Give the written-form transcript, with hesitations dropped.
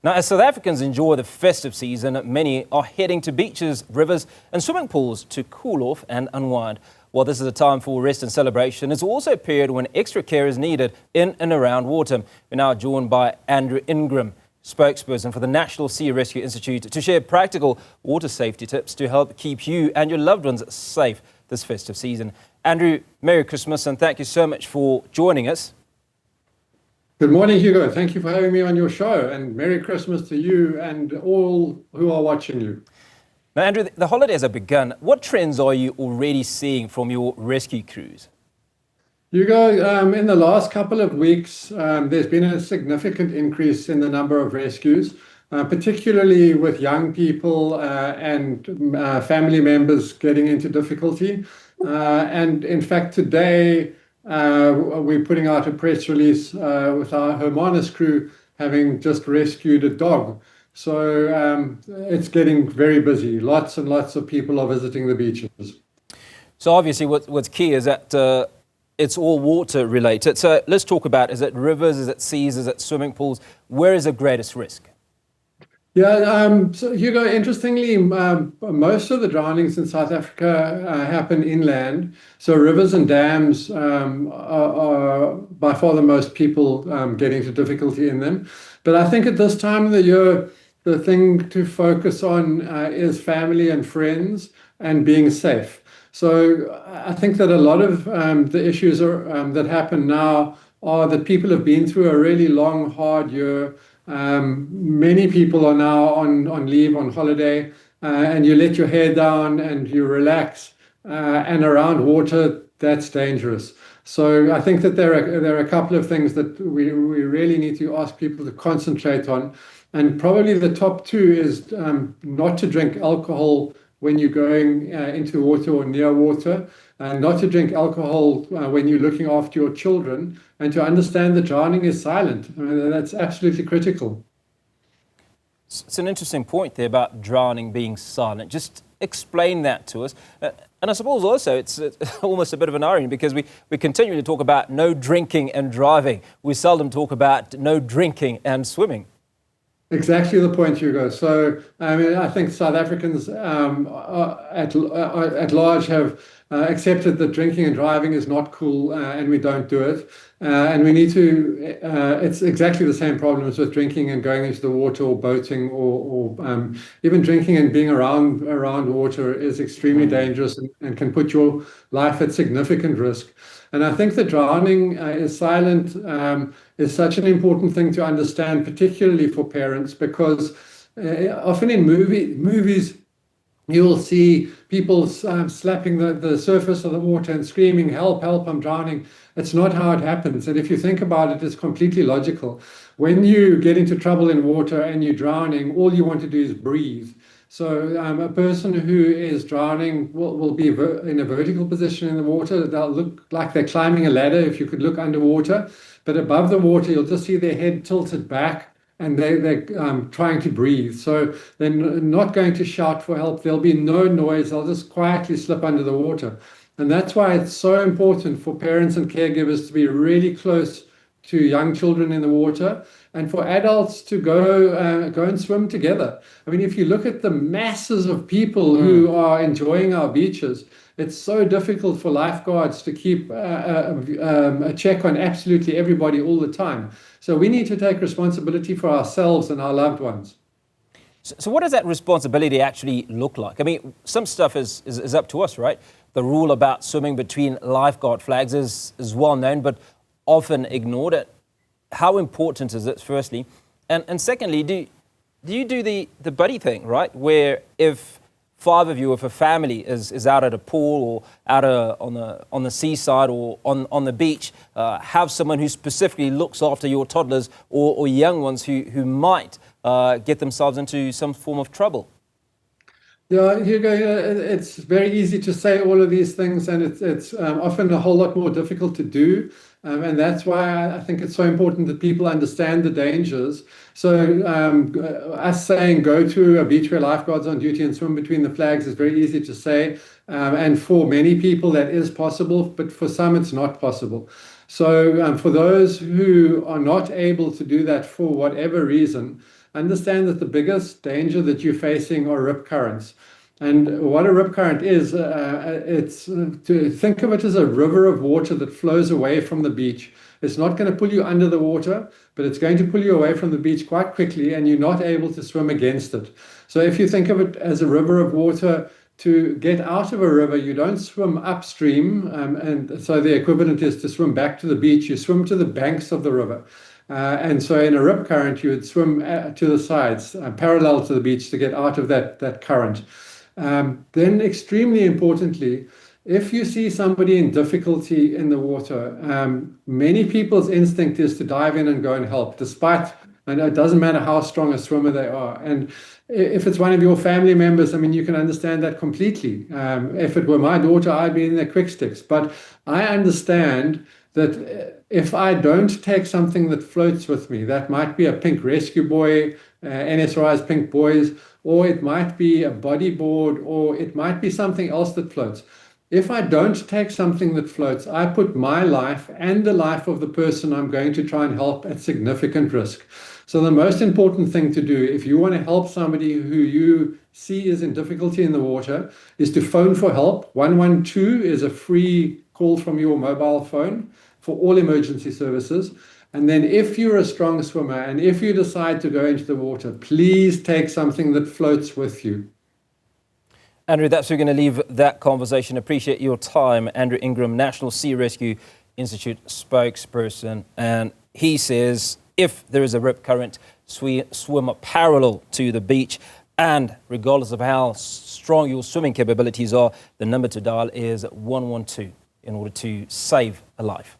Now, as South Africans enjoy the festive season, many are heading to beaches, rivers and swimming pools to cool off and unwind. While this is a time for rest and celebration, it's also a period when extra care is needed in and around water. We're now joined by Andrew Ingram, spokesperson for the National Sea Rescue Institute, to share practical water safety tips to help keep you and your loved ones safe this festive season. Andrew, Merry Christmas and thank you so much for joining us. Good morning, Hugo. Thank you for having me on your show, and Merry Christmas to you and all who are watching you. Now, Andrew, the holidays have begun. What trends are you already seeing from your rescue crews? Hugo, in the last couple of weeks, there's been a significant increase in the number of rescues, particularly with young people and family members getting into difficulty. And in fact, today, we're putting out a press release with our Hermanus crew having just rescued a dog. So it's getting very busy. Lots and lots of people are visiting the beaches. So obviously what's key is that it's all water related. So let's talk about, is it rivers, is it seas, is it swimming pools? Where is the greatest risk? Yeah, so Hugo, interestingly, most of the drownings in South Africa happen inland. So rivers and dams are by far the most people get into difficulty in them. But I think at this time of the year, the thing to focus on is family and friends and being safe. So I think that a lot of the issues that happen now are that people have been through a really long, hard year. Many people are now on leave, on holiday, and you let your hair down and you relax. And around water, that's dangerous. So I think that there are a couple of things that we really need to ask people to concentrate on. And probably the top two is not to drink alcohol when you're going into water or near water, and not to drink alcohol when you're looking after your children, and to understand that drowning is silent. I mean, that's absolutely critical. It's an interesting point there about drowning being silent. Just explain that to us. And I suppose also it's almost a bit of an irony because we continue to talk about no drinking and driving. We seldom talk about no drinking and swimming. Exactly the point, Hugo. So, I mean, I think South Africans at large have accepted that drinking and driving is not cool, and we don't do it. And we need to, it's exactly the same problems with drinking and going into the water or boating or even drinking and being around water is extremely dangerous and can put your life at significant risk. And I think that drowning is silent is such an important thing to understand, particularly for parents, because often in movies, you'll see people slapping the surface of the water and screaming, help, help, I'm drowning. It's not how it happens. And if you think about it, it's completely logical. When you get into trouble in water and you're drowning, all you want to do is breathe. So a person who is drowning will be in a vertical position in the water. They'll look like they're climbing a ladder if you could look underwater. But above the water, you'll just see their head tilted back and they're trying to breathe. So they're not going to shout for help. There'll be no noise. They'll just quietly slip under the water. And that's why it's so important for parents and caregivers to be really close to young children in the water, and for adults to go and swim together. I mean, if you look at the masses of people who are enjoying our beaches, it's so difficult for lifeguards to keep a check on absolutely everybody all the time. So we need to take responsibility for ourselves and our loved ones. So what does that responsibility actually look like? I mean, some stuff is up to us, right? The rule about swimming between lifeguard flags is well known, but often ignored. How important is it, firstly? And secondly, do you do the buddy thing, right? Where if five of you, if a family is out at a pool or out on the seaside or on the beach, have someone who specifically looks after your toddlers or young ones who might get themselves into some form of trouble? Yeah, Hugo, it's very easy to say all of these things, and it's often a whole lot more difficult to do. And that's why I think it's so important that people understand the dangers. So us saying go to a beach where lifeguards are on duty and swim between the flags is very easy to say. And for many people that is possible, but for some it's not possible. So for those who are not able to do that for whatever reason, understand that the biggest danger that you're facing are rip currents. And what a rip current is, it's to think of it as a river of water that flows away from the beach. It's not going to pull you under the water, but it's going to pull you away from the beach quite quickly, and you're not able to swim against it. So if you think of it as a river of water, to get out of a river, you don't swim upstream, and so the equivalent is to swim back to the beach. You swim to the banks of the river. And so in a rip current, you would swim to the sides, parallel to the beach to get out of that current. Then extremely importantly, if you see somebody in difficulty in the water, many people's instinct is to dive in and go and help, despite, and it doesn't matter how strong a swimmer they are. And if it's one of your family members, I mean, you can understand that completely. If it were my daughter, I'd be in the quick sticks. But I understand that if I don't take something that floats with me, that might be a pink rescue buoy, NSRI's pink buoys, or it might be a bodyboard, or it might be something else that floats. If I don't take something that floats, I put my life and the life of the person I'm going to try and help at significant risk. So the most important thing to do, if you want to help somebody who you see is in difficulty in the water, is to phone for help. 112 is a free call from your mobile phone for all emergency services. And then if you're a strong swimmer and if you decide to go into the water, please take something that floats with you. Andrew, that's where we're going to leave that conversation. Appreciate your time. Andrew Ingram, National Sea Rescue Institute spokesperson. And he says, if there is a rip current, swim parallel to the beach. And regardless of how strong your swimming capabilities are, the number to dial is 112 in order to save a life.